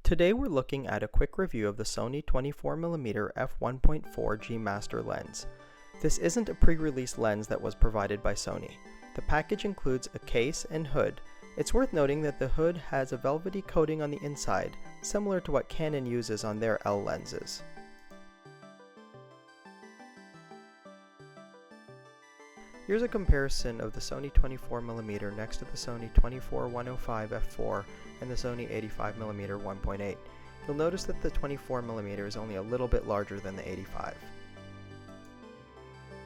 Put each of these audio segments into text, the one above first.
Today we're looking at a quick review of the Sony 24mm f1.4 G Master lens. This isn't a pre-release lens that was provided by Sony. The package includes a case and hood. It's worth noting that the hood has a velvety coating on the inside, similar to what Canon uses on their L lenses. Here's a comparison of the Sony 24mm next to the Sony 24-105 f4 and the Sony 85mm 1.8. You'll notice that the 24mm is only a little bit larger than the 85.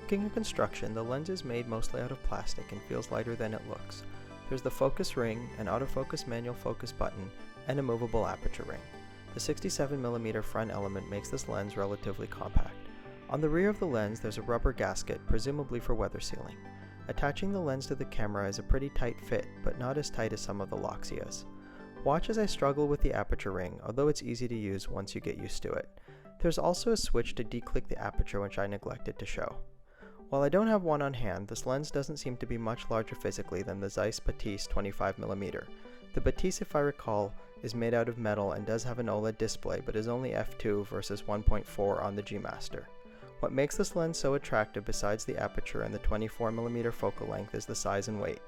Looking at construction, the lens is made mostly out of plastic and feels lighter than it looks. There's the focus ring, an autofocus manual focus button, and a movable aperture ring. The 67mm front element makes this lens relatively compact. On the rear of the lens there's a rubber gasket, presumably for weather sealing. Attaching the lens to the camera is a pretty tight fit, but not as tight as some of the Loxias. Watch as I struggle with the aperture ring, although it's easy to use once you get used to it. There's also a switch to declick the aperture, which I neglected to show. While I don't have one on hand, this lens doesn't seem to be much larger physically than the Zeiss Batiste 25mm. The Batiste, if I recall, is made out of metal and does have an OLED display, but is only f2 versus 1.4 on the G Master. What makes this lens so attractive besides the aperture and the 24mm focal length is the size and weight.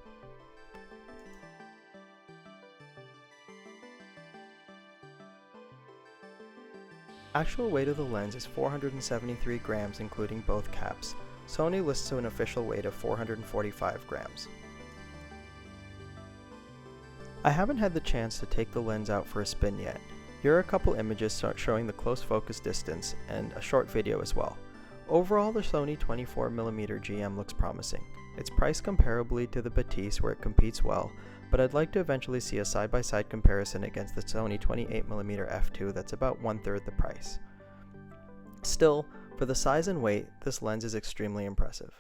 Actual weight of the lens is 473 grams including both caps. Sony lists to an official weight of 445 grams. I haven't had the chance to take the lens out for a spin yet. Here are a couple images showing the close focus distance and a short video as well. Overall, the Sony 24mm GM looks promising. It's priced comparably to the Batiste where it competes well, but I'd like to eventually see a side-by-side comparison against the Sony 28mm f2 that's about 1/3 the price. Still, for the size and weight, this lens is extremely impressive.